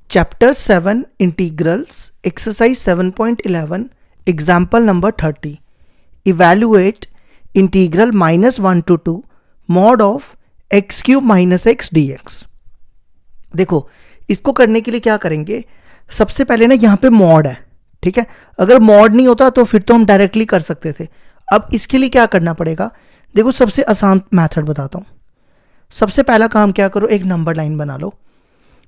Chapter 7 integrals exercise 7.11 example number 30 evaluate integral -1 to 2 mod of x cube minus x d x. देखो इसको करने के लिए क्या करेंगे, सबसे पहले ना यहाँ पे मॉड है, ठीक है। अगर मॉड नहीं होता तो फिर तो हम डायरेक्टली कर सकते थे। अब इसके लिए क्या करना पड़ेगा, देखो सबसे आसान मेथड बताता हूँ। सबसे पहला काम क्या करो, एक नंबर लाइन बना लो।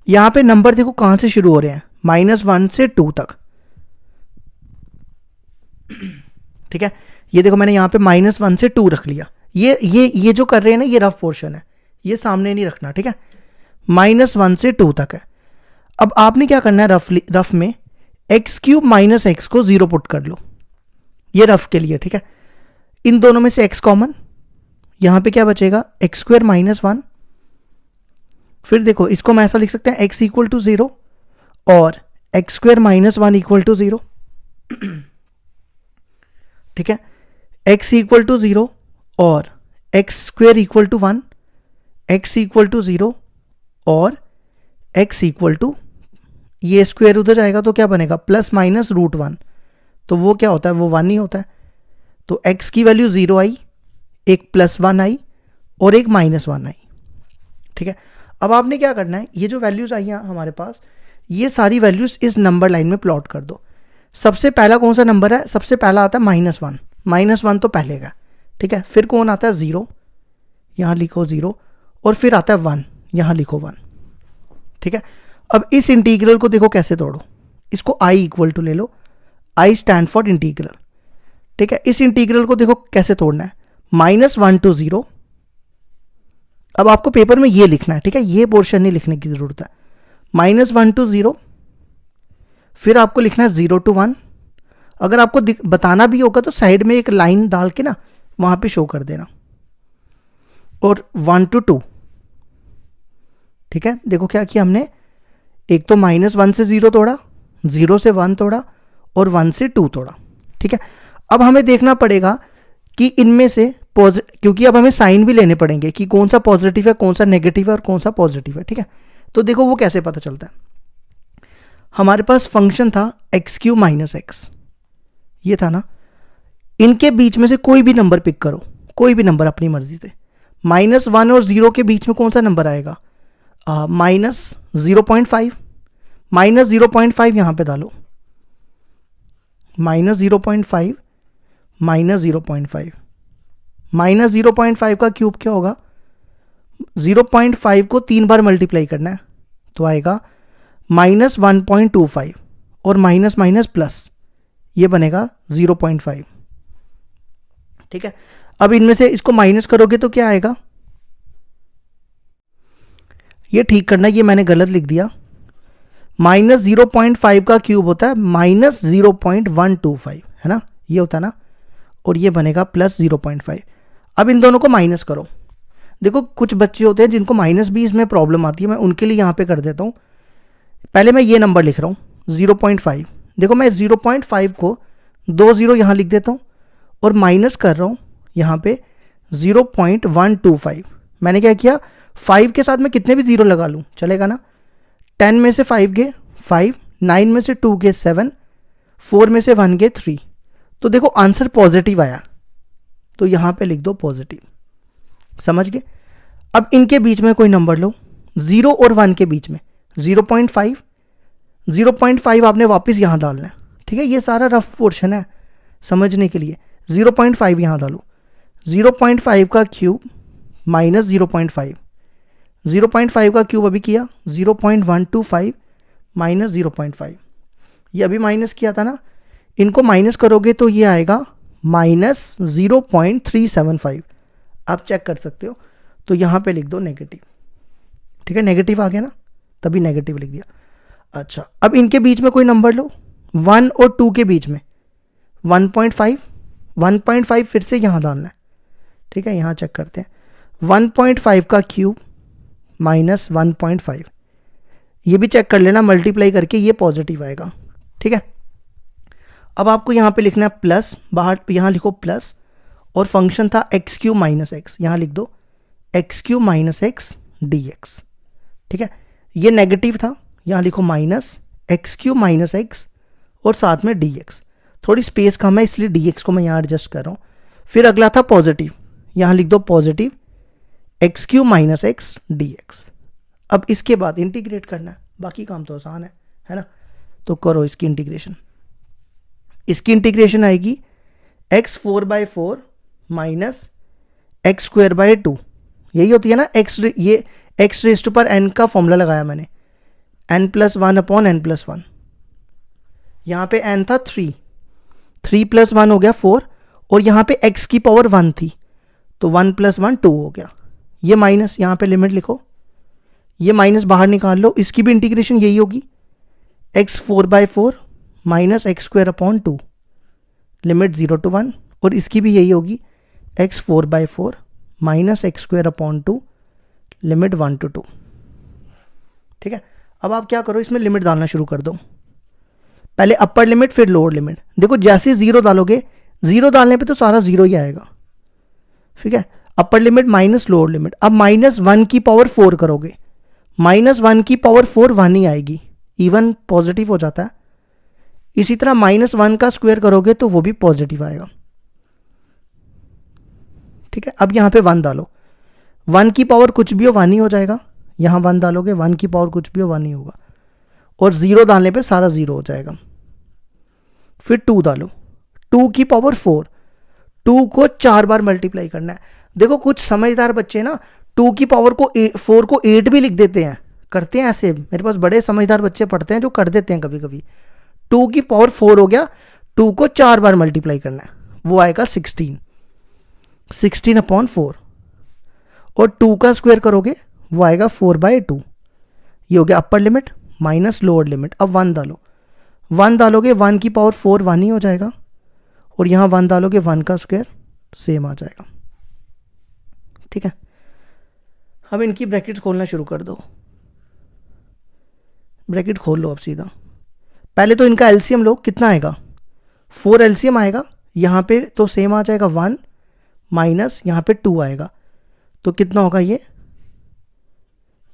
यहाँ पे नंबर देखो कहाँ से शुरू हो रहे हैं, -1 से 2 तक, ठीक है। ये देखो मैंने यहाँ पे -1 से 2 रख लिया। ये जो कर रहे हैं ना, ये रफ पोर्शन है, ये सामने नहीं रखना, ठीक है। -1 से 2 तक है। अब आपने क्या करना है, रफ में एक्स क्यूब माइनस एक्स को 0 पुट कर लो, ये रफ के लिए, ठीक है। इन दोनों में से x कॉमन, यहां पे क्या बचेगा एक्स स्क्वायर -1। फिर देखो इसको मैं ऐसा लिख सकते हैं x इक्वल टू 0 और एक्स स्क्वायर -1 इक्वल टू 0, ठीक है। x इक्वल टू 0 और x square equal to 1, x equal to 0 और x इक्वल टू, ये स्क्वायर उधर जाएगा तो क्या बनेगा ±√1, तो वो क्या होता है, वो 1 ही होता है। तो x की वैल्यू 0 आई, एक +1 आई और एक -1 आई, ठीक है। अब आपने क्या करना है, ये जो वैल्यूज आई हैं हमारे पास, ये सारी वैल्यूज इस नंबर लाइन में प्लॉट कर दो। सबसे पहला कौन सा नंबर है, सबसे पहला आता है -1, -1 तो पहले का, ठीक है। फिर कौन आता है 0, यहाँ लिखो 0, और फिर आता है 1, यहाँ लिखो 1, ठीक है। अब इस इंटीग्रल को देखो कैसे तोड़ो, इसको i इक्वल टू ले लो, i स्टैंड फॉर इंटीग्रल, ठीक है। इस इंटीग्रल को देखो कैसे तोड़ना है, -1 to 0। अब आपको पेपर में ये लिखना है, ठीक है, ये पोर्शन नहीं लिखने की जरूरत है। -1 to 0, फिर आपको लिखना है 0 to 1। अगर आपको बताना भी होगा तो साइड में एक लाइन डाल के ना वहां पे शो कर देना, और 1 to 2, ठीक है। देखो क्या किया हमने, एक तो -1 से 0 तोड़ा, 0 से 1 तोड़ा और 1 से 2 तोड़ा, ठीक है। अब हमें देखना पड़ेगा कि इनमें से क्योंकि अब हमें साइन भी लेने पड़ेंगे कि कौन सा पॉजिटिव है, कौन सा नेगेटिव है और कौन सा पॉजिटिव है, ठीक है। तो देखो वो कैसे पता चलता है, हमारे पास फंक्शन था एक्स क्यूब माइनस एक्स, ये था ना। इनके बीच में से कोई भी नंबर पिक करो, कोई भी नंबर अपनी मर्जी से। -1 और 0 के बीच में कौन सा नंबर आएगा, -0.5, -0.5 यहां पे डालो, -0.5, -0.5, -0.5 का क्यूब क्या होगा, 0.5 को 3 बार मल्टीप्लाई करना है तो आएगा -1.25 और माइनस माइनस प्लस, ये बनेगा 0.5, ठीक है। अब इनमें से इसको माइनस करोगे तो क्या आएगा, ये ठीक करना, ये मैंने गलत लिख दिया। -0.5 का क्यूब होता है -0.125, है ना, ये होता है ना, और ये बनेगा +0.5। अब इन दोनों को माइनस करो। देखो कुछ बच्चे होते हैं जिनको -20 में प्रॉब्लम आती है, मैं उनके लिए यहाँ पे कर देता हूँ। पहले मैं ये नंबर लिख रहा हूँ 0.5, देखो मैं 0.5 को 2 0 यहाँ लिख देता हूँ और माइनस कर रहा हूँ यहाँ पे 0.125। मैंने क्या किया, 5 के साथ मैं कितने भी 0 लगा लूँ चलेगा ना। 10 में से 5 गए 5, 9 में से 2 गए 7, 4 में से 1 गए 3, तो देखो आंसर पॉजिटिव आया, तो यहां पे लिख दो पॉजिटिव, समझ गए। अब इनके बीच में कोई नंबर लो, 0 और 1 के बीच में 0.5 आपने वापस यहां डालना है, ठीक है। ये सारा रफ पोर्शन है समझने के लिए। 0.5 यहां डालो, 0.5 का क्यूब -0.5, 0.5 का क्यूब अभी किया 0.125 -0.5, ये अभी माइनस किया था ना। इनको माइनस करोगे तो ये आएगा -0.375, आप चेक कर सकते हो। तो यहाँ पे लिख दो नेगेटिव, ठीक है, नेगेटिव आ गया ना, तभी नेगेटिव लिख दिया। अच्छा अब इनके बीच में कोई नंबर लो, 1 और 2 के बीच में 1.5 फिर से यहाँ डालना है, ठीक है। यहाँ चेक करते हैं, 1.5 का क्यूब -1.5, ये भी चेक कर लेना, मल्टीप्लाई करके ये पॉजिटिव आएगा, ठीक है। अब आपको यहाँ पे लिखना है प्लस, बाहर यहाँ लिखो प्लस, और फंक्शन था एक्स क्यूब माइनस एक्स, यहाँ लिख दो x cube minus x d x, ठीक है। ये नेगेटिव था, यहाँ लिखो minus x cube minus x और साथ में डी एक्स। थोड़ी स्पेस कम है इसलिए डी एक्स को मैं यहाँ एडजस्ट कर रहा हूँ। फिर अगला था पॉजिटिव, यहाँ लिख दो positive x cube minus x d x. अब इसके बाद इंटीग्रेट करना है, बाकी काम तो आसान है ना। तो करो इसकी इंटीग्रेशन। इसकी इंटीग्रेशन आएगी x 4/4 minus x square by 2, यही होती है ना एक्स, ये एक्स रेस्ट पर एन का फॉर्मूला लगाया मैंने, n+1 अपॉन n+1। यहाँ पे n था 3 + 1 हो गया 4, और यहाँ पे x की पावर 1 थी तो 1 + 1 2 हो गया। ये माइनस, यहाँ पे लिमिट लिखो, ये माइनस बाहर निकाल लो। इसकी भी इंटीग्रेशन यही होगी, x 4/4 minus x square upon 2 limit 0 to 1, और इसकी भी यही होगी x 4/4 minus x square upon 2 limit 1 to 2। ठीक है, अब आप क्या करो, इसमें लिमिट डालना शुरू कर दो। पहले अपर लिमिट फिर लोअर लिमिट। देखो जैसे 0 डालोगे, 0 डालने पे तो सारा 0 ही आएगा। ठीक है, अपर लिमिट माइनस लोअर लिमिट। अब -1 की पावर 4 करोगे, -1 की पावर 4 1 ही आएगी, इवन पॉजिटिव हो जाता है। इसी तरह -1 का स्क्वायर करोगे तो वो भी पॉजिटिव आएगा। ठीक है, अब यहाँ पे 1 डालो, 1 की पावर कुछ भी हो 1 ही हो जाएगा। यहाँ 1 डालोगे, 1 की पावर कुछ भी हो 1 ही होगा, और 0 डालने पे सारा 0 हो जाएगा। फिर 2 डालो, 2 की पावर 4, 2 को 4 बार मल्टीप्लाई करना है। देखो कुछ समझदार बच्चे ना 2 की पावर को 4 को 8 भी लिख देते हैं, करते हैं ऐसे। मेरे पास बड़े समझदार बच्चे पढ़ते हैं जो कर देते हैं कभी कभी। 2 की पावर 4 हो गया, 2 को 4 बार मल्टीप्लाई करना है, वो आएगा 16 अपॉन 4, और 2 का स्क्वायर करोगे वो आएगा 4/2। ये हो गया अपर लिमिट माइनस लोअर लिमिट। अब 1 डालो, 1 डालोगे 1 की पावर 4 1 ही हो जाएगा, और यहाँ 1 डालोगे 1 का स्क्वायर सेम आ जाएगा। ठीक है, अब इनकी ब्रैकेट्स खोलना शुरू कर दो। ब्रैकेट खोल लो अब सीधा। पहले तो इनका एलसीएम लो, कितना आएगा 4 एलसीएम आएगा, यहाँ पे तो सेम आ जाएगा 1 माइनस यहाँ पे 2 आएगा, तो कितना होगा ये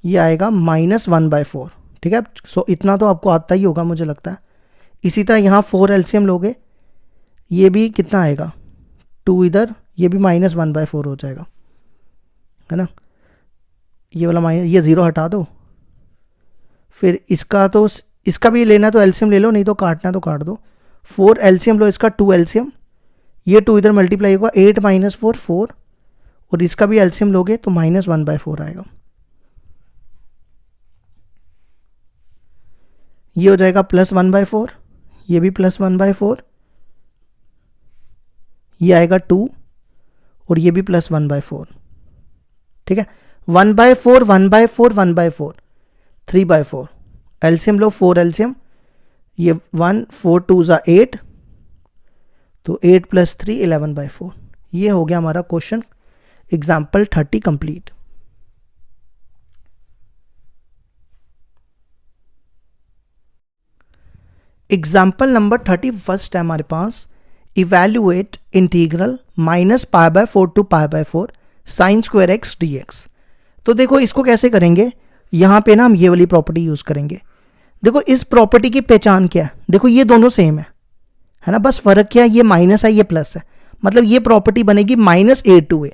आएगा -1/4। ठीक है, सो इतना तो आपको आता ही होगा मुझे लगता है। इसी तरह यहाँ 4 एलसीएम लोगे, ये भी कितना आएगा 2 इधर, ये भी -1/4 हो जाएगा, है ना। ये वाला माइनस, ये 0 हटा दो। फिर इसका भी लेना तो एलसीएम ले लो, नहीं तो काटना तो काट दो। 4 एलसीएम लो इसका, 2 एलसीएम, ये 2 इधर मल्टीप्लाई होगा 8 - 4 4, और इसका भी एलसीएम लोगे तो -1/4 आएगा। ये हो जाएगा +1/4, ये भी +1/4, ये आएगा 2, और ये भी +1/4। ठीक है, 1/4 1/4 1/4 3/4 एलसीएम लो, 4 एलसीएम, ये 1 4 2 8, तो 8 + 3 11/4। ये हो गया हमारा question example 30 complete. Example number 31 है हमारे पास, evaluate integral -π/4 to π/4 sin square x dx। तो देखो इसको कैसे करेंगे, यहाँ पे ना हम ये वाली प्रॉपर्टी यूज करेंगे। देखो इस प्रॉपर्टी की पहचान क्या है, देखो ये दोनों सेम है ना, बस फर्क क्या है, ये माइनस है ये प्लस है, मतलब ये प्रॉपर्टी बनेगी -a to a।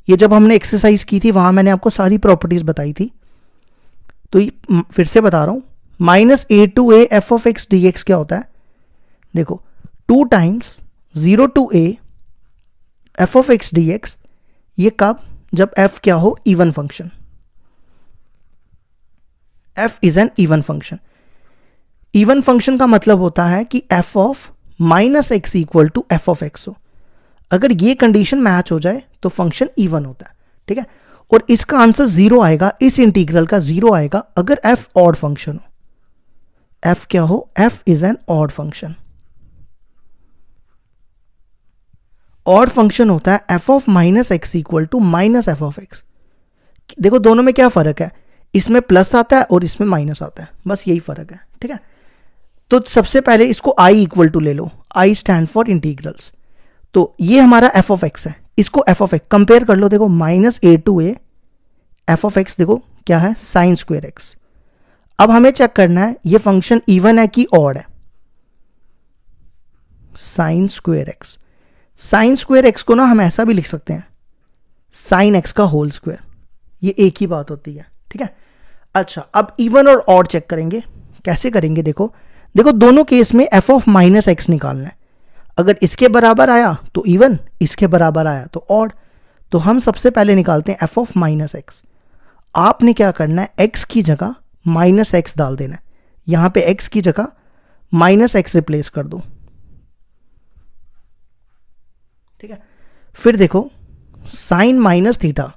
ये जब हमने एक्सरसाइज की थी वहां मैंने आपको सारी प्रॉपर्टीज बताई थी, तो फिर से बता रहा हूं, -a to a f(x) dx क्या होता है, देखो 2 times 0 to a f(x) dx, ये कब, जब f क्या हो, even function, f is an even function. Even function का मतलब होता है कि f of -x equal to f of x हो। अगर ये कंडीशन मैच हो जाए तो फंक्शन इवन होता है। ठीक है, और इसका आंसर 0 आएगा, इस इंटीग्रल का 0 आएगा अगर f ऑड फंक्शन हो। f क्या हो, f is an odd function. Odd function होता है f of -x equal to -f of x। देखो दोनों में क्या फर्क है, इसमें प्लस आता है और इसमें माइनस आता है, बस यही फर्क है। ठीक है, तो सबसे पहले इसको i इक्वल टू ले लो, i स्टैंड फॉर इंटीग्रल्स। तो ये हमारा f ऑफ x है, इसको f ऑफ x कंपेयर कर लो। देखो -a to a f of x देखो क्या है, साइन स्क्वायर x। अब हमें चेक करना है ये फंक्शन इवन है कि ऑड है। Sine square x, sine square x को ना हम ऐसा भी लिख सकते हैं साइन एक्स का होल स्क्वायर, ये एक ही बात होती है, ठीक है। अच्छा, अब इवन और ऑड चेक करेंगे। कैसे करेंगे, देखो देखो दोनों केस में एफ ऑफ माइनस एक्स निकालना है। अगर इसके बराबर आया तो इवन, इसके बराबर आया तो ऑड। तो हम सबसे पहले निकालते हैं एफ ऑफ माइनस एक्स। आपने क्या करना है, एक्स की जगह माइनस एक्स डाल देना है। यहां पे एक्स की जगह माइनस एक्स रिप्लेस कर दो, ठीक है। फिर देखो sine minus theta,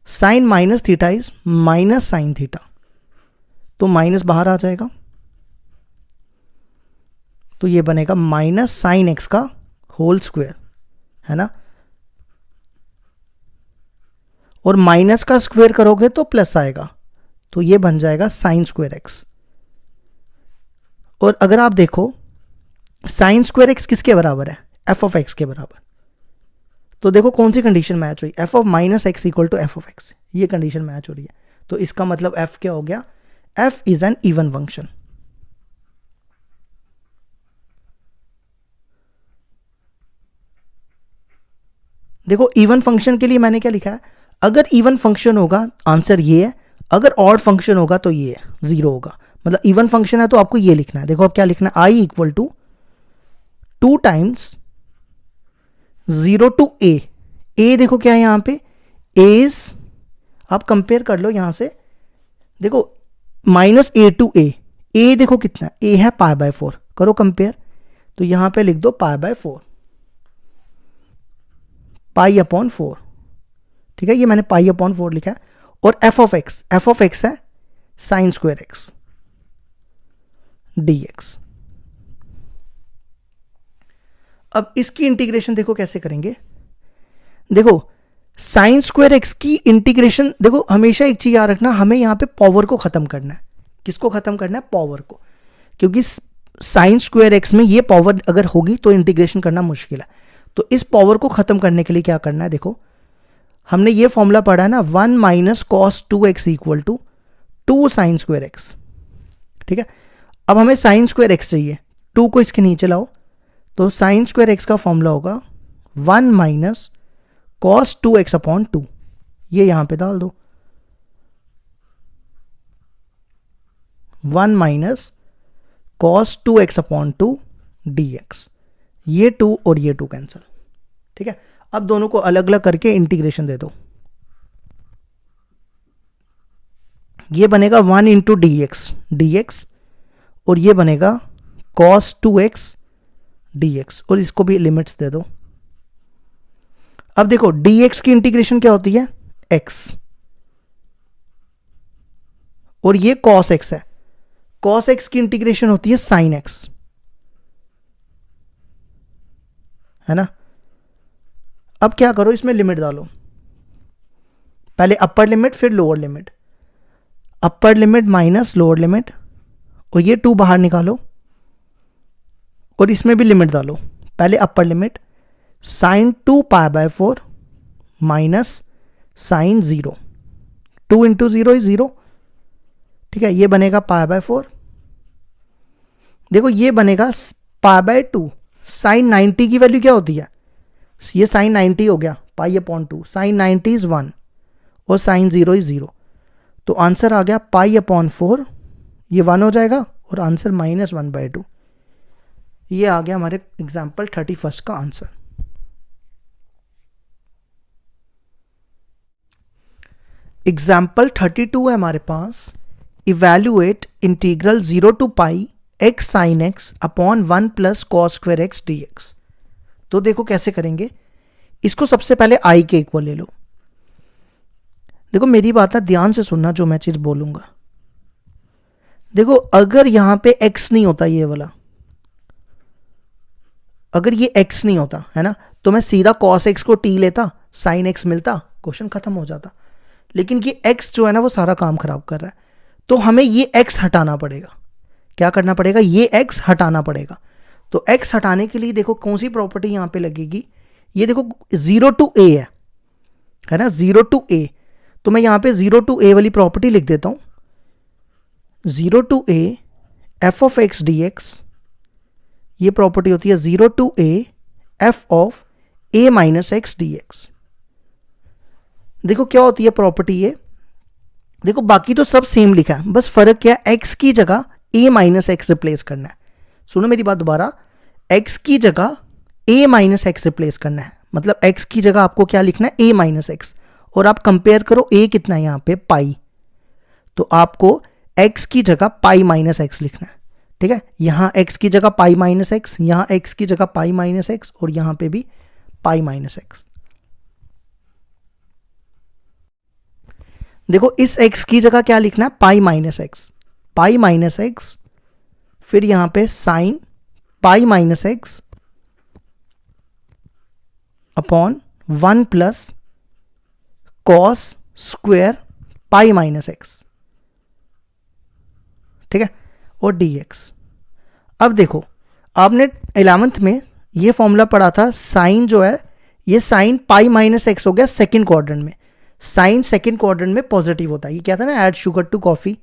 sine minus theta is minus sine theta, तो माइनस बाहर आ जाएगा, तो ये बनेगा माइनस साइन एक्स का होल स्क्वायर, है ना। और माइनस का स्क्वायर करोगे तो प्लस आएगा, तो ये बन जाएगा साइन स्क्वायर एक्स। और अगर आप देखो साइन स्क्वायर एक्स किसके बराबर है, एफ ऑफ एक्स के बराबर। तो देखो कौन सी कंडीशन मैच हुई, f of minus x equal to f of x, ये कंडीशन मैच हो रही है। तो इसका मतलब एफ क्या हो गया, F is an even function. देखो इवन फंक्शन के लिए मैंने क्या लिखा है, अगर इवन फंक्शन होगा आंसर ये है, अगर ऑड फंक्शन होगा तो ये है, 0 होगा। मतलब इवन फंक्शन है तो आपको ये लिखना है। देखो अब क्या लिखना है, I equal to 2 times 0 to ए। ए देखो क्या है यहां पे, एज, आप कंपेयर कर लो यहां से, देखो माइनस ए टू ए, ए देखो कितना, ए है पाई बाय 4, करो कंपेयर, तो यहां पे लिख दो पाई बाय 4, पाई अपॉन 4, ठीक है। ये मैंने पाई अपॉन 4 लिखा है। और एफ ऑफ एक्स है साइन स्क्वायर एक्स dx। अब इसकी इंटीग्रेशन देखो कैसे करेंगे। देखो साइन स्क्वायर एक्स की इंटीग्रेशन, देखो हमेशा एक चीज याद रखना, हमें यहां पे पावर को खत्म करना है। किसको खत्म करना है, पावर को, क्योंकि साइन स्क्वायर एक्स में ये पावर अगर होगी तो इंटीग्रेशन करना मुश्किल है। तो इस पावर को खत्म करने के लिए क्या करना है, देखो हमने ये फॉर्मूला पढ़ा है ना, 1 minus cos 2x equal to 2 sine square x, ठीक है। अब हमें साइन स्क्वायर एक्स चाहिए, 2 को इसके नीचे लाओ, तो साइन स्क्वायर एक्स का फॉर्मूला होगा 1 माइनस कॉस 2x अपॉन 2, ये यहां पे डाल दो, 1 minus cos 2x upon 2 dx। ये 2 और ये 2 कैंसिल, ठीक है। अब दोनों को अलग अलग करके इंटीग्रेशन दे दो, ये बनेगा 1 इंटू dx, और ये बनेगा cos 2x dx, और इसको भी लिमिट्स दे दो। अब देखो dx की इंटीग्रेशन क्या होती है, x, और ये cos x है, cos x की इंटीग्रेशन होती है sin x, है ना। अब क्या करो, इसमें लिमिट डालो, पहले अपर लिमिट फिर लोअर लिमिट, अपर लिमिट माइनस लोअर लिमिट, और ये 2 बाहर निकालो, और इसमें भी लिमिट डालो, पहले upper limit sine 2 pi by 4 minus sine 0, 2 into 0 is 0, ठीक है। ये बनेगा पाई बाय 4, देखो ये बनेगा पाई बाय 2, साइन 90 की वैल्यू क्या होती है, ये साइन 90 हो गया, पाई अपॉन 2, साइन 90 इज 1 और साइन 0 इज 0, तो आंसर आ गया पाई अपॉन 4, ये 1 हो जाएगा और आंसर माइनस 1/2। ये आ गया हमारे एग्जाम्पल 31 का आंसर। एग्जाम्पल 32 है हमारे पास, evaluate integral 0 to pi x sine x upon 1 plus cos square x dx। तो देखो कैसे करेंगे, इसको सबसे पहले आई के इक्वल ले लो। देखो मेरी बात ना ध्यान से सुनना, जो मैं चीज बोलूंगा। देखो अगर यहां पे x नहीं होता, ये वाला अगर ये x नहीं होता है ना, तो मैं सीधा cos x को t लेता, sin x मिलता, क्वेश्चन खत्म हो जाता। लेकिन ये x जो है ना वो सारा काम खराब कर रहा है, तो हमें ये x हटाना पड़ेगा। क्या करना पड़ेगा, ये x हटाना पड़ेगा। तो x हटाने के लिए देखो कौन सी प्रॉपर्टी यहां पे लगेगी, ये देखो 0 टू a है ना, 0 टू a, तो मैं यहां पे 0 टू a वाली प्रॉपर्टी लिख देता हूं। 0 टू a f of x dx, ये प्रॉपर्टी होती है 0 टू a f of a minus x dx। देखो क्या होती है प्रॉपर्टी ये, देखो बाकी तो सब सेम लिखा है, बस फर्क क्या है, x की जगह a माइनस एक्स रिप्लेस करना है। सुनो मेरी बात दोबारा, x की जगह a माइनस एक्स रिप्लेस करना है, मतलब x की जगह आपको क्या लिखना है, a माइनस एक्स, और आप कंपेयर करो a कितना है यहाँ पे पाई, तो आपको x की जगह पाई माइनस एक्स लिखना है। ठीक है, यहाँ x की जगह पाई माइनस एक्स, यहाँ x की जगह पाई माइनस एक्स, और यहाँ पे भी पाई माइनस एक्स। देखो इस x की जगह क्या लिखना है, पाई माइनस एक्स, पाई माइनस एक्स, फिर यहां पे sign pi minus x upon 1 plus cos square pi minus x. ठीक है, और dx। अब देखो आपने 11th में ये फॉर्मूला पढ़ा था, साइन जो है ये साइन पाई माइनस एक्स हो गया सेकंड क्वाड्रेंट में, साइन सेकंड क्वाड्रेंट में पॉजिटिव होता है, ये क्या था ना, ऐड शुगर टू कॉफी,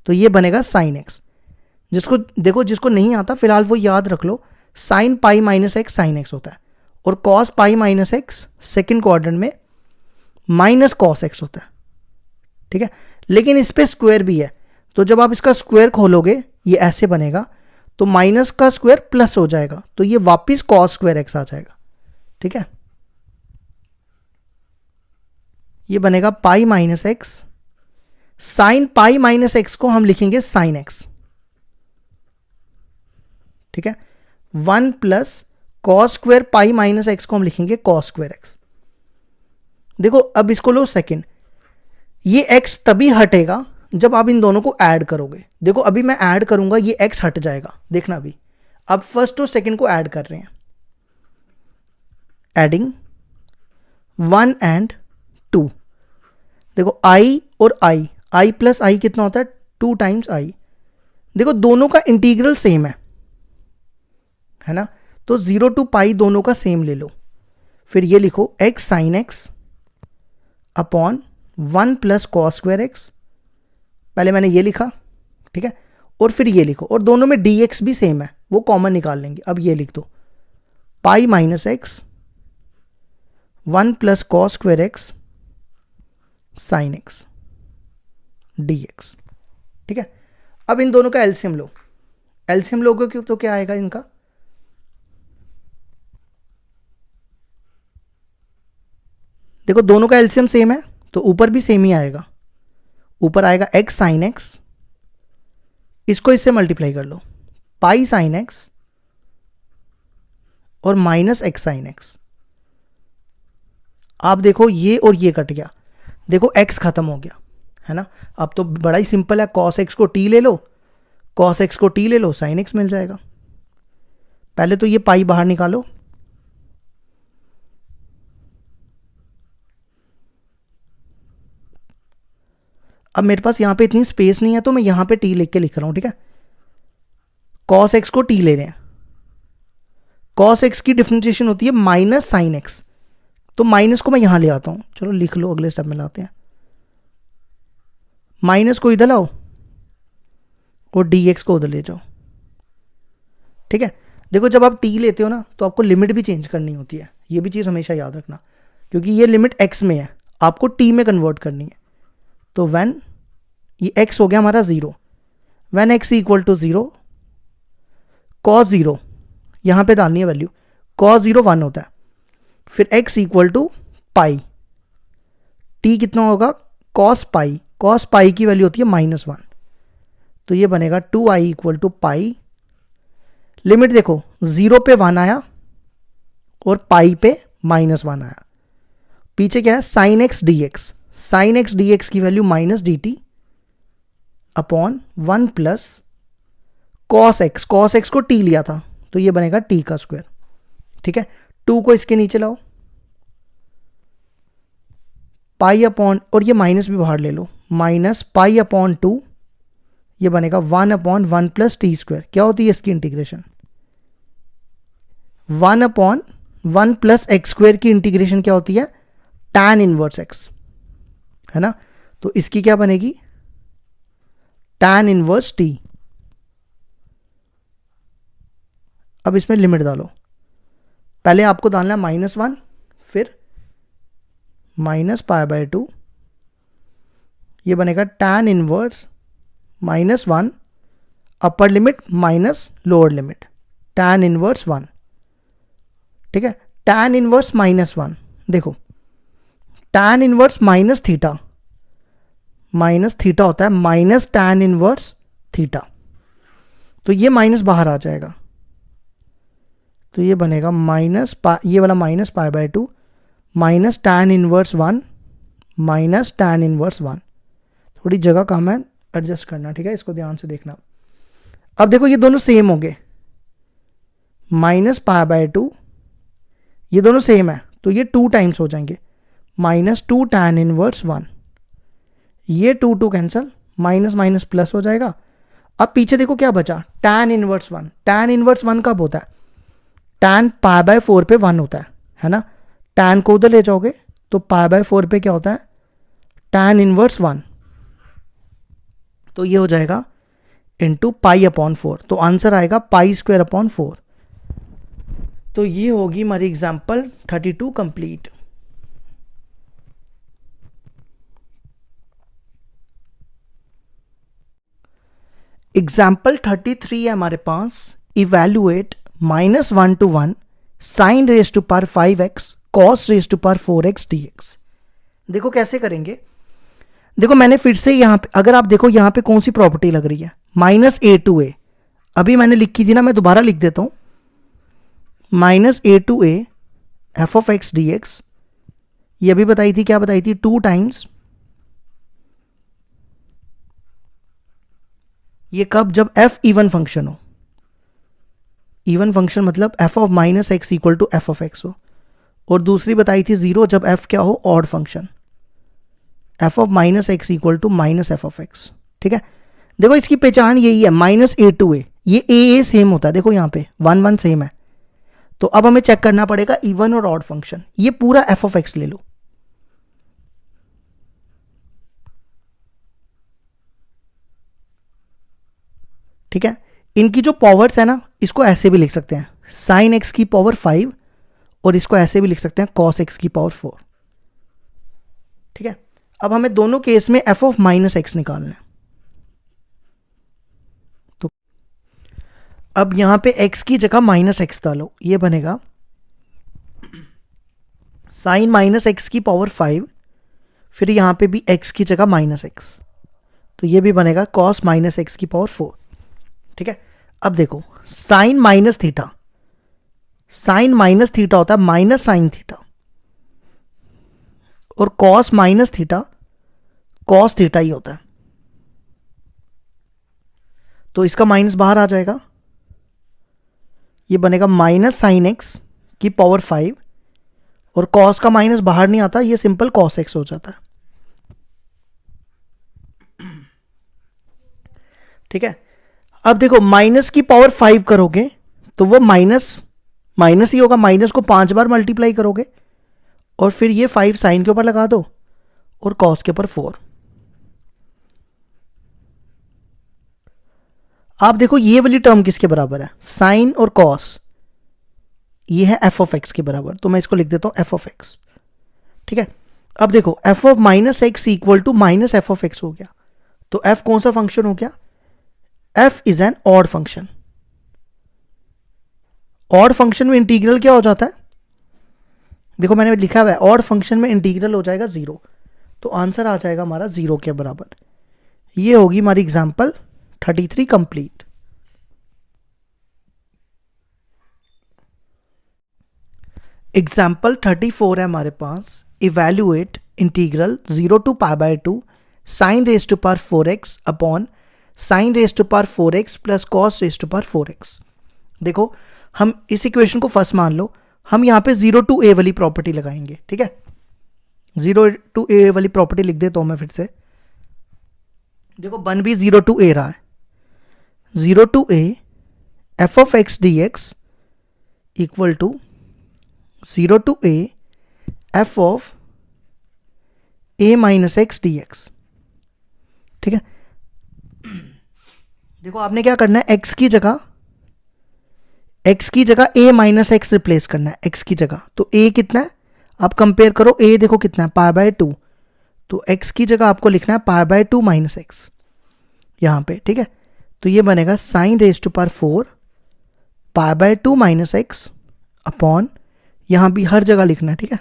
तो ये बनेगा साइन एक्स। जिसको देखो, जिसको नहीं आता फिलहाल वो याद रख लो, sine pi minus x sine x होता है, और cos pi minus x second quadrant में माइनस कॉस एक्स होता है। ठीक है, लेकिन इस पे स्क्वायर भी है, तो जब आप इसका स्क्वायर खोलोगे ये ऐसे बनेगा, तो माइनस का स्क्वायर प्लस हो जाएगा, तो ये वापिस कॉस स्क्वायर एक्स आ जाएगा। ठीक है, ये बनेगा पाई minus x, sign pi minus x को हम लिखेंगे साइन एक्स। ठीक है, 1 plus cos square pi minus x को हम लिखेंगे कॉस स्क्वायर एक्स। देखो अब इसको लो सेकंड, ये x तभी हटेगा जब आप इन दोनों को ऐड करोगे। देखो अभी मैं ऐड करूंगा, ये x हट जाएगा, देखना अभी। अब फर्स्ट और सेकंड को ऐड कर रहे हैं, एडिंग 1 एंड 2। देखो i और i प्लस i कितना होता है, 2 टाइम्स i। देखो दोनों का इंटीग्रल सेम है ना, तो 0 टू पाई दोनों का सेम ले लो, फिर ये लिखो x sign x upon 1 plus cos square x, पहले मैंने ये लिखा। ठीक है, और फिर ये लिखो, और दोनों में dx भी सेम है, वो कॉमन निकाल लेंगे। अब ये लिख दो पाई minus x 1 plus cos square x sine x dx। ठीक है, अब इन दोनों का एलसीएम लो, एलसीएम लोगे तो क्या आएगा इनका, देखो दोनों का एलसीएम सेम है तो ऊपर भी सेम ही आएगा, ऊपर आएगा x साइन एक्स, इसको इससे मल्टीप्लाई कर लो, पाई साइन एक्स और माइनस एक्स साइन एक्स। आप देखो ये और ये कट गया, देखो x खत्म हो गया है ना। अब तो बड़ा ही सिंपल है, cos x को t ले लो, cos x को t ले लो, sin x मिल जाएगा। पहले तो ये पाई बाहर निकालो, अब मेरे पास यहां पे इतनी स्पेस नहीं है तो मैं यहां पे t लिख के लिख रहा हूं। ठीक है, cos x को t ले रहे हैं, cos x की डिफरेंशिएशन होती है माइनस साइन एक्स, तो माइनस को मैं यहां ले आता हूं, चलो लिख लो, अगले स्टेप में लाते हैं। माइनस को इधर लाओ और dx को उधर ले जाओ। ठीक है, देखो जब आप t लेते हो ना तो आपको लिमिट भी चेंज करनी होती है, ये भी चीज़ हमेशा याद रखना, क्योंकि ये लिमिट x में है, आपको t में कन्वर्ट करनी है। तो व्हेन ये x हो गया हमारा 0, when x equal to 0, cos 0 यहाँ पे डालनी है वैल्यू, cos 0 1 होता है, फिर x equal to pi, t कितना होगा cos पाई, cos पाई की वैल्यू होती है -1, तो ये बनेगा 2i equal to pi. Limit देखो 0 पे 1 आया और पाई पे -1 आया, पीछे क्या है sine x dx, sine x dx की value minus dt upon 1 plus cos x, cos x को t लिया था तो ये बनेगा t का स्क्वायर। ठीक है, 2 को इसके नीचे लाओ, पाई अपॉन, और ये माइनस भी बाहर ले लो, माइनस पाई अपॉन 2, ये बनेगा 1 अपॉन 1 प्लस टी स्क्वायर। क्या होती है इसकी integration, 1 upon 1 plus x square की इंटीग्रेशन क्या होती है, tan इनवर्स एक्स, है ना। तो इसकी क्या बनेगी tan इनवर्स t। अब इसमें लिमिट डालो, पहले आपको डालना है -1, फिर -π/2, ये बनेगा tan इनवर्स -1 अपर limit minus lower limit, tan inverse 1। ठीक है, tan इनवर्स -1, देखो tan इनवर्स माइनस थीटा होता है माइनस tan इनवर्स थीटा, तो ये माइनस बाहर आ जाएगा, तो ये बनेगा ये वाला -π/2 minus tan inverse 1 minus tan inverse 1। थोड़ी जगह कम है, एडजस्ट करना, ठीक है, इसको ध्यान से देखना। अब देखो ये दोनों सेम हो गए, -π/2, ये दोनों सेम है तो ये 2 टाइम्स हो जाएंगे, -2 tan इनवर्स 1, ये 2 कैंसिल, माइनस माइनस प्लस हो जाएगा। अब पीछे देखो क्या बचा, tan इनवर्स 1। tan इनवर्स 1 कब होता है, tan π/4 पे 1 होता है ना, tan को उधर ले जाओगे तो π/4 पे क्या होता है, tan इनवर्स 1, तो ये हो जाएगा इंटू π/4, तो आंसर आएगा π²/4। तो ये होगी हमारी एग्जाम्पल 32 कंप्लीट। एग्जाम्पल 33 है हमारे पास, evaluate -1 to 1 sin raised to power 5x cos raised to power 4x dx। देखो कैसे करेंगे, देखो मैंने फिर से यहाँ पे, अगर आप देखो यहाँ पे कौन सी प्रॉपर्टी लग रही है, -a to a, अभी मैंने लिखी थी ना, मैं दोबारा लिख देता हूँ, -a to a f of x dx, ये अभी बताई थी, क्या बताई थी, 2 टाइम्स, ये कब, जब f इवन फंक्शन हो, इवन फंक्शन मतलब f of -x equal to f of x हो, और दूसरी बताई थी 0 जब f क्या हो, odd function, f of -x equal to -f of x। ठीक है, देखो इसकी पहचान यही है, -a to a, ये a सेम होता है, देखो यहाँ पे 1 1 सेम है, तो अब हमें चेक करना पड़ेगा इवन और ऑड फंक्शन। ये पूरा f of x ले लो, ठीक है, इनकी जो पावर्स है ना, इसको ऐसे भी लिख सकते हैं, sin x की पावर 5, और इसको ऐसे भी लिख सकते हैं cos x की पावर 4। ठीक है, अब हमें दोनों केस में f of -x निकालना है, तो अब यहां पे x की जगह -x डालो, ये बनेगा sin -x की पावर 5, फिर यहां पे भी x की जगह -x, तो ये भी बनेगा cos -x की पावर 4। ठीक है, अब देखो साइन माइनस थीटा होता है माइनस साइन थीटा, और cos minus theta cos theta ही होता है, तो इसका माइनस बाहर आ जाएगा, ये बनेगा माइनस साइन एक्स की पावर 5, और कॉस का माइनस बाहर नहीं आता, ये सिंपल कॉस एक्स हो जाता है। ठीक है, अब देखो माइनस की पावर 5 करोगे तो वो माइनस ही होगा, माइनस को 5 बार मल्टीप्लाई करोगे, और फिर ये 5 साइन के ऊपर लगा दो और कॉस के ऊपर 4। आप देखो ये वाली टर्म किसके बराबर है, साइन और कॉस, ये है एफ ऑफ एक्स के बराबर, तो मैं इसको लिख देता हूं एफ ऑफ एक्स। ठीक है, अब देखो f of -x equal to minus f of x हो गया, तो एफ कौन सा फंक्शन हो गया, f is an odd function. Odd function में इंटीग्रल क्या हो जाता है, देखो मैंने लिखा हुआ है ऑड फंक्शन में इंटीग्रल हो जाएगा 0, तो आंसर आ जाएगा हमारा 0 के बराबर। ये होगी हमारी एग्जांपल 33 कंप्लीट। एग्जाम्पल 34 है हमारे पास, evaluate integral 0 to π/2 sin raised to power 4x upon sin raised to power 4x plus cos raised to power 4x। देखो हम इस इक्वेशन को फर्स्ट मान लो, हम यहाँ पे 0 to a वाली प्रॉपर्टी लगाएंगे। ठीक है, 0 to a वाली प्रॉपर्टी लिख देता हूँ मैं फिर से, देखो बन भी 0 to a रहा है, 0 to a f of x dx equal to 0 to a f of a minus x dx। ठीक है, देखो आपने क्या करना है, x की जगह a माइनस एक्स रिप्लेस करना है x की जगह। तो a कितना है, आप कंपेयर करो, a देखो कितना है π/2, तो x की जगह आपको लिखना है π/2 माइनस एक्स यहाँ पे, ठीक है। तो ये बनेगा sine raise to power 4 π/2 minus x upon, यहाँ भी हर जगह लिखना है, ठीक है।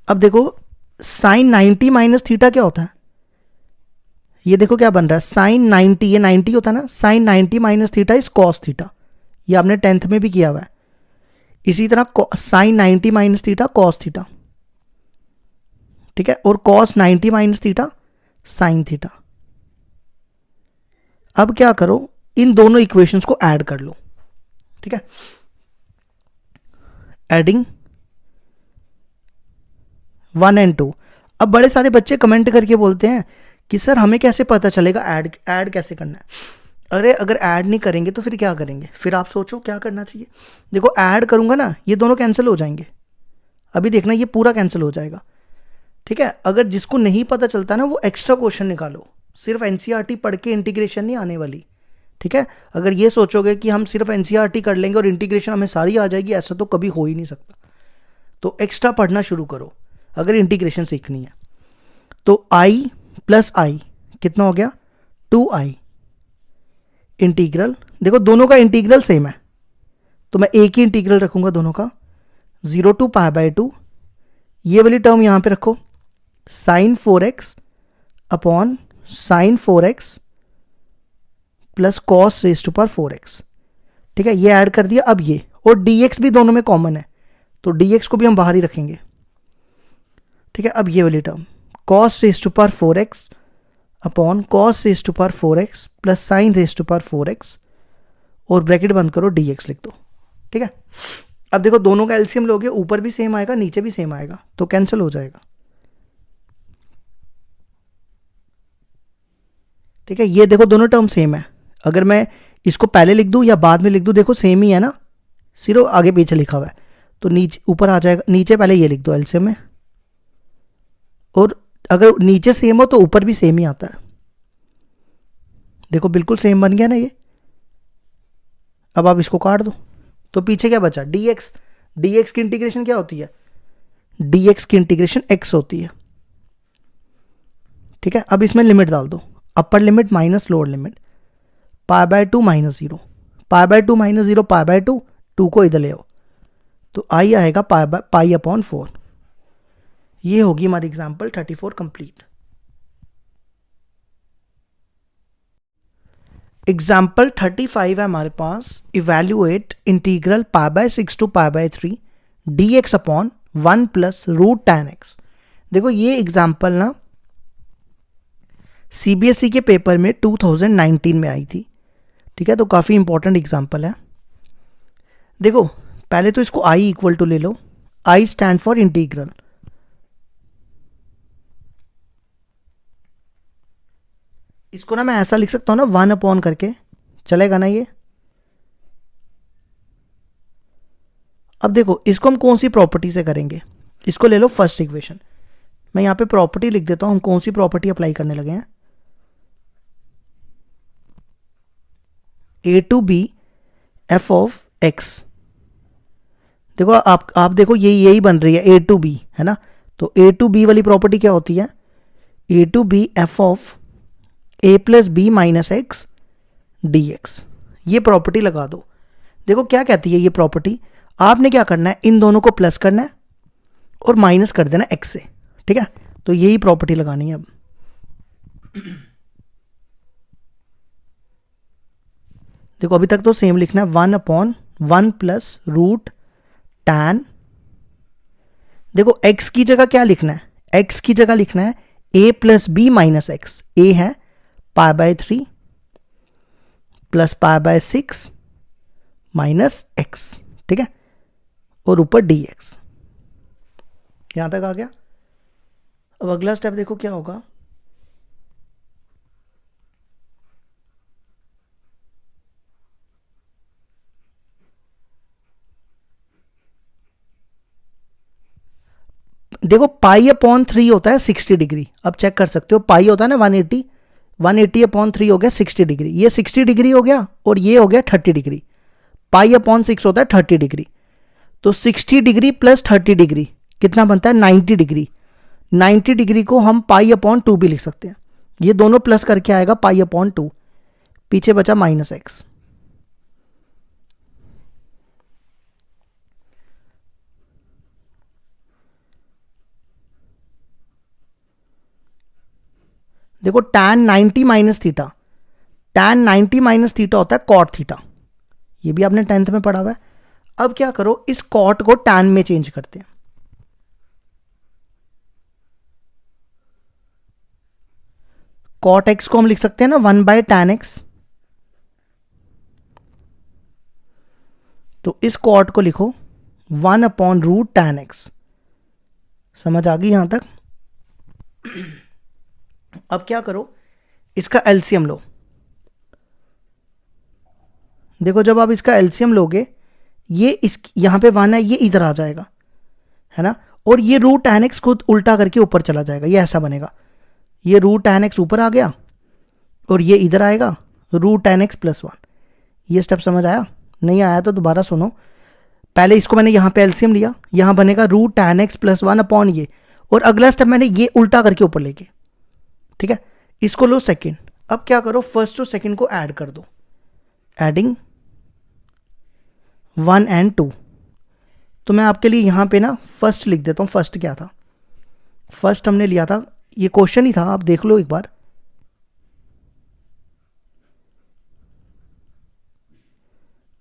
अब देखो साइन 90 माइनस थीटा क्या होता है, ये देखो क्या बन रहा है साइन 90, ये 90 होता है ना, sine 90 minus theta is cos theta, ये आपने 10th में भी किया हुआ है। इसी तरह sine 90 minus theta cos theta, ठीक है, और cos 90 minus theta sine theta. अब क्या करो, इन दोनों इक्वेशंस को ऐड कर लो, ठीक है। Adding 1 and 2। अब बड़े सारे बच्चे कमेंट करके बोलते हैं कि सर हमें कैसे पता चलेगा ऐड कैसे करना है। अरे अगर ऐड नहीं करेंगे तो फिर क्या करेंगे, फिर आप सोचो क्या करना चाहिए। देखो ऐड करूंगा ना, ये दोनों कैंसिल हो जाएंगे, अभी देखना ये पूरा कैंसिल हो जाएगा, ठीक है। अगर जिसको नहीं पता चलता ना वो एक्स्ट्रा क्वेश्चन निकालो, सिर्फ एनसीईआरटी पढ़ के इंटीग्रेशन नहीं आने वाली, ठीक है। अगर ये सोचोगे कि हम सिर्फ एनसीईआरटी कर लेंगे और इंटीग्रेशन हमें सारी आ जाएगी, ऐसा तो कभी हो ही नहीं सकता। तो एक्स्ट्रा पढ़ना शुरू करो अगर इंटीग्रेशन सीखनी है। तो i प्लस आई कितना हो गया 2i इंटीग्रल, देखो दोनों का इंटीग्रल सेम है तो मैं एक ही इंटीग्रल रखूंगा दोनों का, 0 to π/2, ये वाली टर्म यहां पे रखो, sine 4x upon sine 4x plus cos raise to power 4x, ठीक है, ये ऐड कर दिया। अब ये और dx भी दोनों में कॉमन है तो dx को भी हम बाहर ही रखेंगे, ठीक है। अब ये वाली term cos raise to power 4x upon cos raise to power 4x plus sine raise to power 4x और ब्रैकेट बंद करो dx लिख दो, ठीक है। अब देखो दोनों का एलसीएम लोगे, ऊपर भी सेम आएगा नीचे भी सेम आएगा तो कैंसिल हो जाएगा, ठीक है। ये देखो दोनों टर्म सेम है, अगर मैं इसको पहले लिख दूं या बाद में लिख दूं, देखो सेम ही है ना, सिर्फ आगे पीछे लिखा हुआ है तो नीचे ऊपर आ जाएगा, नीचे पहले ये लिख दो एलसीएम में, और अगर नीचे सेम हो तो ऊपर भी सेम ही आता है, देखो बिल्कुल सेम बन गया ना ये। अब आप इसको काट दो तो पीछे क्या बचा dx की इंटीग्रेशन क्या होती है, dx की इंटीग्रेशन x होती है, ठीक है। अब इसमें लिमिट डाल दो, upper limit minus lower limit, π/2 minus 0, π/2 minus 0 π/2, 2 को इधर ले आओ तो आई आएगा π/4। ये होगी हमारी एग्जाम्पल 34 कंप्लीट। एग्जाम्पल 35 है हमारे पास, evaluate integral π/6 to π/3 dx upon 1 plus root tan x। देखो ये एग्जाम्पल ना सीबीएसई के पेपर में 2019 में आई थी, ठीक है, तो काफ़ी इंपॉर्टेंट एग्जाम्पल है। देखो पहले तो इसको i इक्वल टू ले लो, i स्टैंड फॉर इंटीग्रल, इसको ना मैं ऐसा लिख सकता हूं ना 1 अपॉन करके, चलेगा ना ये। अब देखो इसको हम कौन सी प्रॉपर्टी से करेंगे, इसको ले लो फर्स्ट इक्वेशन, मैं यहां पे प्रॉपर्टी लिख देता हूं, हम कौन सी प्रॉपर्टी अप्लाई करने लगे हैं, a to b f of x. देखो आप देखो यही बन रही है a टू बी, है ना, तो a टू बी वाली प्रॉपर्टी क्या होती है, a to b f of a plus b minus x d x, ये प्रॉपर्टी लगा दो। देखो क्या कहती है ये प्रॉपर्टी, आपने क्या करना है इन दोनों को प्लस करना है और माइनस कर देना x से, ठीक है, तो यही प्रॉपर्टी लगानी है। अब देखो अभी तक तो सेम लिखना है, 1 अपॉन 1 प्लस रूट टैन, देखो x की जगह क्या लिखना है, x की जगह लिखना है a plus b minus x, a है π/3 प्लस π/6 माइनस एक्स, ठीक है, और ऊपर dx, यहां तक आ गया। अब अगला स्टेप देखो क्या होगा, देखो पाई अपॉन 3 होता है 60 डिग्री, अब चेक कर सकते हो, पाई होता है ना 180, 180 अपॉन 3 हो गया 60 डिग्री, ये 60 डिग्री हो गया और ये हो गया 30 डिग्री। पाई अपॉन 6 होता है 30 डिग्री, तो 60 डिग्री प्लस 30 डिग्री कितना बनता है 90 डिग्री। 90 डिग्री को हम पाई अपॉन 2 भी लिख सकते हैं, ये दोनों प्लस करके आएगा पाई अपॉन 2, पीछे बचा माइनस एक्स। देखो tan 90 minus theta, tan 90 minus theta होता है कॉट थीटा, ये भी आपने 10th में पढ़ा हुआ है। अब क्या करो, इस कॉट को tan में चेंज करते हैं। कॉट एक्स को हम लिख सकते हैं ना 1/tan x, तो इस कॉट को लिखो 1/√tan x। समझ आ गई यहां तक? अब क्या करो, इसका एलसीएम लो। देखो जब आप इसका एलसीएम लोगे, ये इस यहां पे 1 है, ये इधर आ जाएगा, है ना, और ये √tan x खुद उल्टा करके ऊपर चला जाएगा, ये ऐसा बनेगा, ये √tan x ऊपर आ गया और ये इधर आएगा √tan x + 1। ये स्टेप समझ आया? नहीं आया तो दोबारा सुनो। पहले इसको मैंने यहाँ पे एलसीएम लिया, यहाँ बनेगा √tan x + 1 अपॉन ये, और अगला स्टेप मैंने ये उल्टा करके ऊपर लेके, ठीक है। इसको लो सेकंड। अब क्या करो, फर्स्ट और सेकंड को ऐड कर दो, एडिंग 1 और 2। तो मैं आपके लिए यहाँ पे ना फर्स्ट लिख देता हूँ। फर्स्ट क्या था? फर्स्ट हमने लिया था, ये क्वेश्चन ही था, आप देख लो एक बार।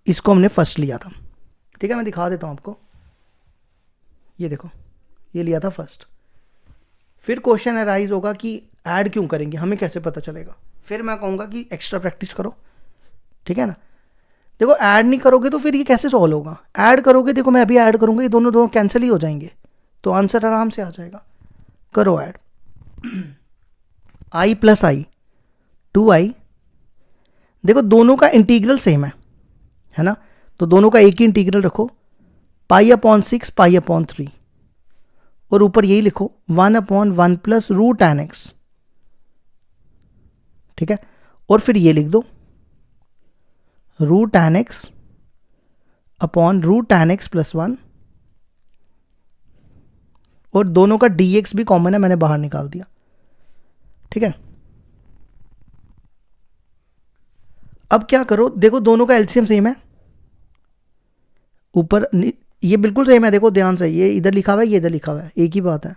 इसको हमने फर्स्ट लिया था, ठीक है, मैं दिखा देता हूँ आपको। ये देखो, ये लिया था फर्स्ट। फिर क्वेश्चन अराइज होगा कि ऐड क्यों करेंगे, हमें कैसे पता चलेगा? फिर मैं कहूँगा कि एक्स्ट्रा प्रैक्टिस करो, ठीक है ना। देखो ऐड नहीं करोगे तो फिर ये कैसे सॉल्व होगा? ऐड करोगे, देखो मैं अभी ऐड करूँगा, ये दोनों कैंसिल ही हो जाएंगे, तो आंसर आराम से आ जाएगा। करो ऐड। i + i 2i। देखो दोनों का इंटीग्रल सेम है ना, तो दोनों का एक ही इंटीग्रल रखो, π/6 π/3, और ऊपर यही लिखो 1/1 + √tan x, ठीक है। और फिर ये लिख दो √tan x upon √tan x + 1, और दोनों का dx भी कॉमन है, मैंने बाहर निकाल दिया, ठीक है। अब क्या करो, देखो दोनों का एलसीएम सेम है, ऊपर ये बिल्कुल सेम है, देखो ध्यान से, ये इधर लिखा हुआ है, ये इधर लिखा हुआ है, एक ही बात है।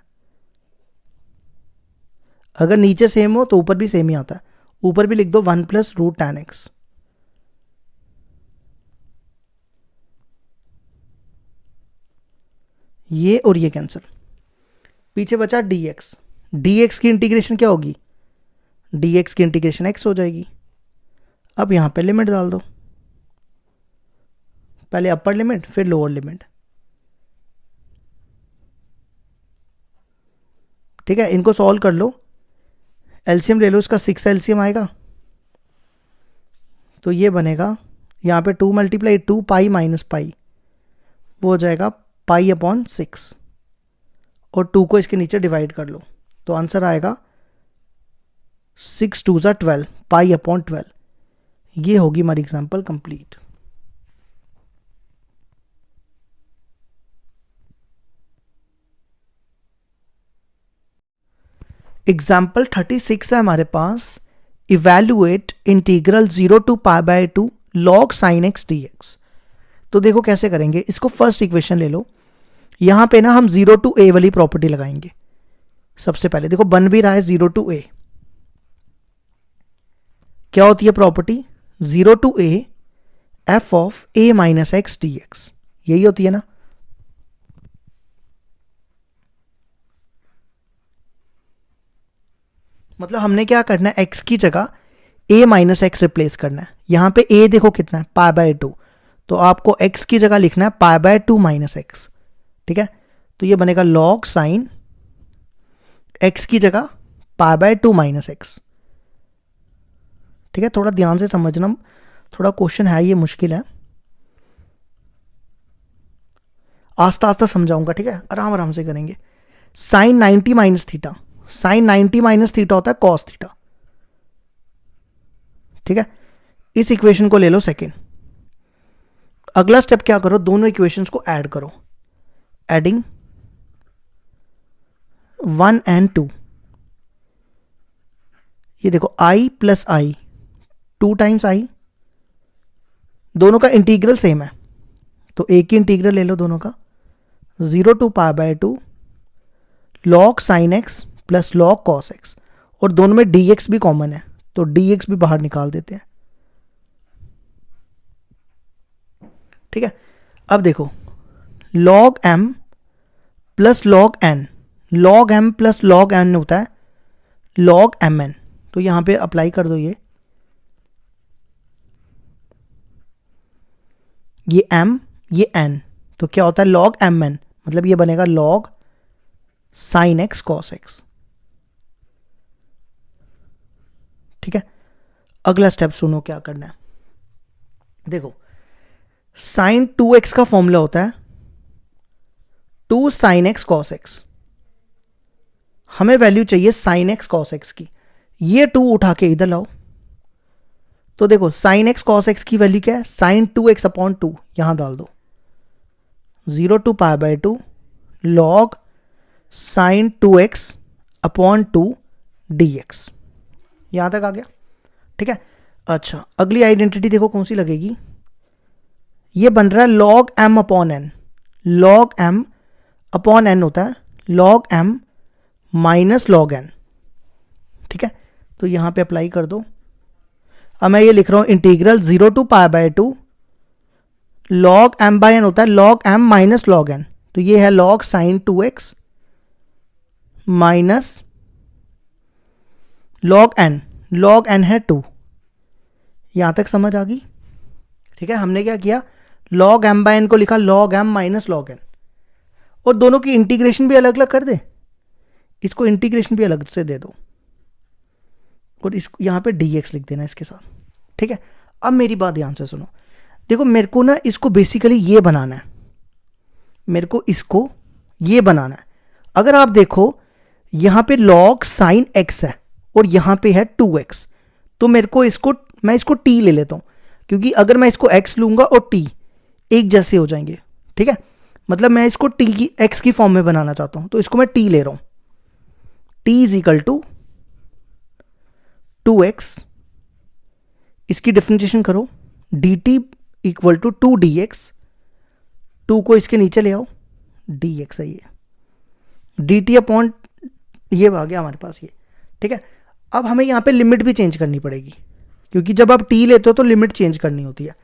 अगर नीचे सेम हो तो ऊपर भी सेम ही आता है। ऊपर भी लिख दो 1 + √tan x। ये और ये कैंसिल, पीछे बचा dx। dx की इंटीग्रेशन क्या होगी? dx की इंटीग्रेशन x हो जाएगी। अब यहां पे लिमिट डाल दो, पहले अपर लिमिट फिर लोअर लिमिट, ठीक है। इनको सॉल्व कर लो, एलसीएम ले लो, इसका 6 एलसीएम आएगा, तो ये बनेगा यहाँ पे 2 × 2 पाई - पाई, वो हो जाएगा π/6, और 2 को इसके नीचे डिवाइड कर लो, तो आंसर आएगा 6 × 2 = 12, π/12। ये होगी हमारी एग्जाम्पल कंप्लीट। एग्जाम्पल 36 है हमारे पास, evaluate integral 0 to π/2 log sin x dx। तो देखो कैसे करेंगे, इसको फर्स्ट इक्वेशन ले लो, यहां पे ना हम 0 to a वाली प्रॉपर्टी लगाएंगे। सबसे पहले देखो बन भी रहा है 0 to a, क्या होती है property? 0 to a f of a - x dx, यही होती है ना। मतलब हमने क्या करना है, x की जगह a - x रिप्लेस करना है। यहां पे a देखो कितना है, π/2, तो आपको x की जगह लिखना है π/2 - x, ठीक है। तो ये बनेगा log sin x की जगह π/2 - x, ठीक है। थोड़ा ध्यान से समझना, थोड़ा क्वेश्चन है, ये मुश्किल है, आस्ता आस्ता समझाऊंगा, ठीक है, आराम आराम से करेंगे। Sine 90 minus theta, sine 90 minus theta होता है कॉस थीटा। ठीक है, इस इक्वेशन को ले लो सेकेंड। अगला स्टेप क्या करो, दोनों इक्वेशंस को ऐड करो, एडिंग 1 and 2। ये देखो i plus I, 2 times I, दोनों का इंटीग्रल सेम है तो एक ही इंटीग्रल ले लो दोनों का, 0 to π/2 log sin x plus log cos x, और दोनों में dx भी कॉमन है तो dx भी बाहर निकाल देते हैं। ठीक है, अब देखो log m plus log n, log m plus log n होता है log mn, तो यहां पे अप्लाई कर दो ये m ये n, तो क्या होता है log mn, मतलब ये बनेगा log sin x cos x। ठीक है, अगला स्टेप सुनो क्या करना है। देखो sin 2x का फॉर्मूला होता है 2 sin x cos x, हमें वैल्यू चाहिए sin x cos x की, ये 2 उठा के इधर लाओ, तो देखो sin x cos x की वैल्यू क्या है, sin 2x अपॉन 2 यहां डाल दो, 0 to π/2 log sin 2x upon 2 dx, यहां तक आ गया। ठीक है, अच्छा अगली आइडेंटिटी देखो कौन सी लगेगी, ये बन रहा है log m upon n, log m upon n होता है log m minus log n। ठीक है, तो यहां पे अप्लाई कर दो। अब मैं ये लिख रहा हूं integral 0 to π/2 log m by n होता है log m minus log n, तो ये है log sin 2x minus log n है 2, यहां तक समझ आ गई। ठीक है, हमने क्या किया, log m बाय n को लिखा log m minus log n, और दोनों की इंटीग्रेशन भी अलग अलग कर दे, इसको इंटीग्रेशन भी अलग से दे दो और इसको यहां पे dx लिख देना इसके साथ। ठीक है, अब मेरी बात ध्यान से सुनो, देखो मेरे को ना इसको बेसिकली ये बनाना है, मेरे को इसको ये बनाना है। अगर आप देखो यहां पे log sin x है और यहां पे है 2x, तो मेरे को इसको मैं इसको t ले लेता हूं, क्योंकि अगर मैं इसको x लूंगा और t एक जैसे हो जाएंगे। ठीक है, मतलब मैं इसको t की x की फॉर्म में बनाना चाहता हूं, तो इसको मैं t ले रहा हूं, t is equal to 2x, इसकी डिफरेंशिएशन करो, dt इक्वल टू 2 dx, 2 को इसके नीचे ले आओ, dx है ये, dt अपॉन ये आ गया हमारे पास ये। ठीक है, अब हमें यहां पे लिमिट भी चेंज करनी पड़ेगी, क्योंकि जब आप t लेते हो तो लिमिट चेंज करनी होती है।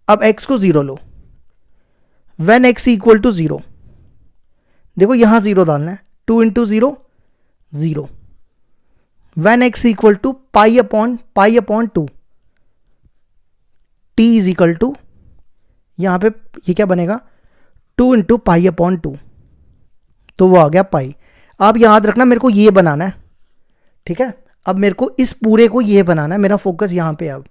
अब x को 0 लो, when x इक्वल टू 0, देखो यहां 0 डालना है, 2 into 0 0, when x equal to pi upon 2, t is equal to यहां पे ये क्या बनेगा 2 इंटू पाई अपॉन 2, तो वो आ गया पाई। अब याद रखना मेरे को ये बनाना है। ठीक है, अब मेरे को इस पूरे को ये बनाना है, मेरा फोकस यहां पे। अब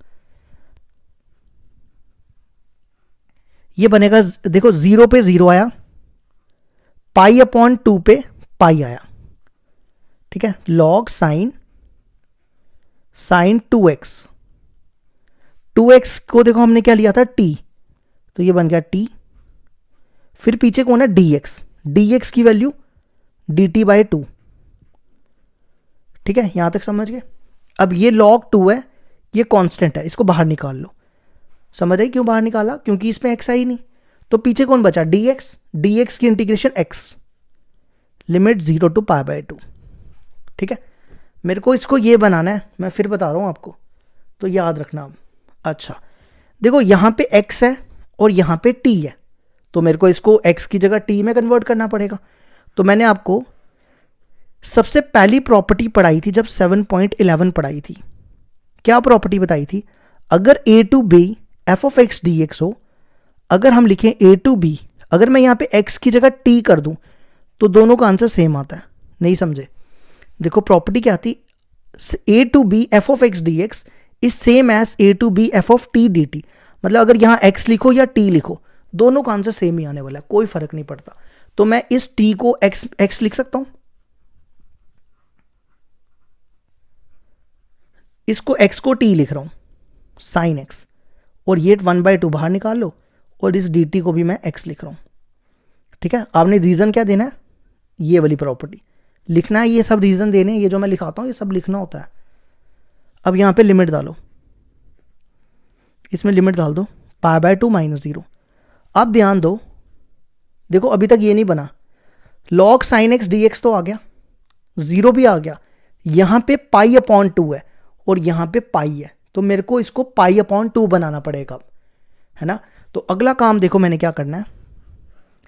ये बनेगा, देखो 0 पे 0 आया, पाई अपॉन 2 पे पाई आया। ठीक है, log sin 2x, 2x को देखो हमने क्या लिया था t, तो ये बन गया t, फिर पीछे कौन है dx, dx की वैल्यू dt बाय 2। ठीक है, यहां तक समझ गए। अब ये log 2 है, ये कांस्टेंट है, इसको बाहर निकाल लो। समझ आई क्यों बाहर निकाला, क्योंकि इसमें x है ही नहीं, तो पीछे कौन बचा dx, dx की इंटीग्रेशन x, लिमिट 0 to π/2। ठीक है, मेरे को इसको ये बनाना है, मैं फिर बता रहा हूं आपको, तो याद रखना अब। अच्छा देखो यहां पे x है और यहां पे t है, तो मेरे को इसको x की जगह t में कन्वर्ट करना पड़ेगा। तो मैंने आपको सबसे पहली प्रॉपर्टी पढ़ाई थी जब 7.11 पढ़ाई थी, क्या प्रॉपर्टी बताई थी, अगर a to b f of x dx हो, अगर हम लिखें a टू b, अगर मैं यहां पे x की जगह t कर दूं तो दोनों का आंसर सेम आता है। नहीं समझे, देखो प्रॉपर्टी क्या थी, a to b f of x dx is same as a to b f of t dt, मतलब अगर यहां x लिखो या t लिखो दोनों का आंसर सेम ही आने वाला है, कोई फर्क नहीं पड़ता। तो मैं इस t को x लिख सकता हूं, इसको x को t लिख रहा हूं साइन x, और ये 1/2 बाहर निकाल लो, और इस dt को भी मैं x लिख रहा हूं। ठीक है, आपने रीजन क्या देना है, ये वाली प्रॉपर्टी लिखना है, ये सब रीजन देने, ये जो मैं लिखाता हूं ये सब लिखना होता है। अब यहां पे लिमिट डालो, इसमें लिमिट डाल दो π/2 - 0। अब ध्यान दो, देखो अभी तक ये नहीं बना, log sin x dx तो आ गया, 0 भी आ गया, यहां पे π/2 है और यहां पे पाई है, तो मेरे को इसको π/2 बनाना पड़ेगा, है ना। तो अगला काम देखो मैंने क्या करना है,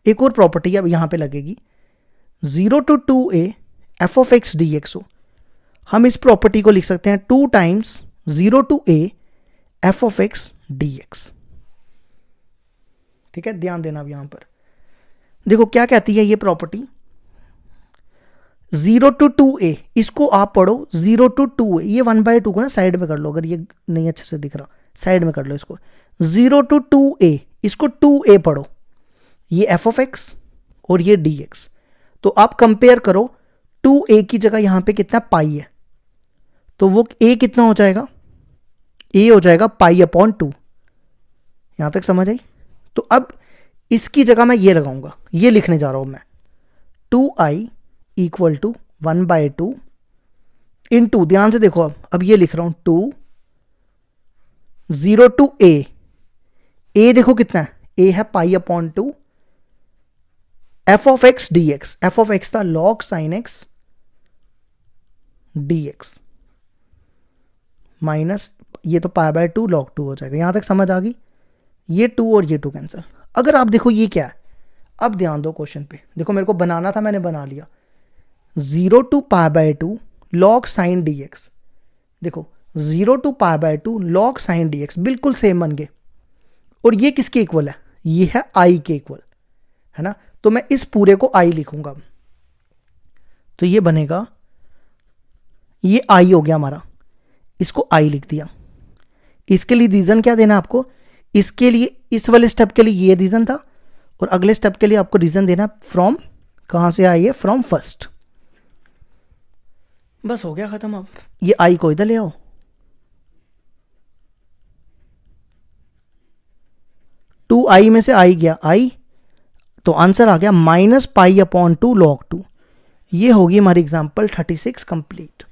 एक और प्रॉपर्टी अब यहां पे लगेगी, 0 to 2a f of x dx हो, हम इस प्रॉपर्टी को लिख सकते हैं 2 times 0 to a f of x dx। ठीक है, ध्यान देना अब यहां पर देखो क्या कहती है ये प्रॉपर्टी, 0 to 2a, इसको आप पढ़ो 0 to 2a, ये 1/2 को ना साइड में कर लो, अगर ये नहीं अच्छे से दिख रहा साइड में कर लो इसको, 0 to 2a, इसको 2a पढ़ो, ये f of x और ये dx। तो आप कंपेयर करो, 2a की जगह यहां पे कितना पाई है, तो वो a कितना हो जाएगा, a हो जाएगा π/2। यहां तक समझ आई। तो अब इसकी जगह मैं ये लगाऊंगा, ये लिखने जा रहा हूं मैं, 2i = 1/2 इंटू, ध्यान से देखो अब ये लिख रहा हूं 2 0 to a, a देखो कितना है, a है π/2 f of x dx, f of x था log sin x dx minus ये तो π/2 log 2 हो जाएगा। यहां तक समझ आ गई, ये 2 और ये 2 कैंसिल। अगर आप देखो ये क्या है, अब ध्यान दो क्वेश्चन पे, देखो मेरे को बनाना था मैंने बना लिया, 0 to π/2 log sin dx, देखो 0 to π/2 log sin dx बिल्कुल सेम बन गए, और ये किसके इक्वल है, ये है i के इक्वल, है ना। तो मैं इस पूरे को i लिखूंगा, तो ये बनेगा, ये i हो गया हमारा, इसको i लिख दिया। इसके लिए रीजन क्या देना आपको, इसके लिए इस वाले स्टेप के लिए ये रीजन था, और अगले स्टेप के लिए आपको रीजन देना फ्रॉम, कहां से आई है, फ्रॉम फर्स्ट। बस हो गया खत्म। अब ये आई को इधर ले आओ, 2i में से i गया i, तो आंसर आ गया -π/2 log 2। ये होगी हमारी एग्जांपल 36 कंप्लीट।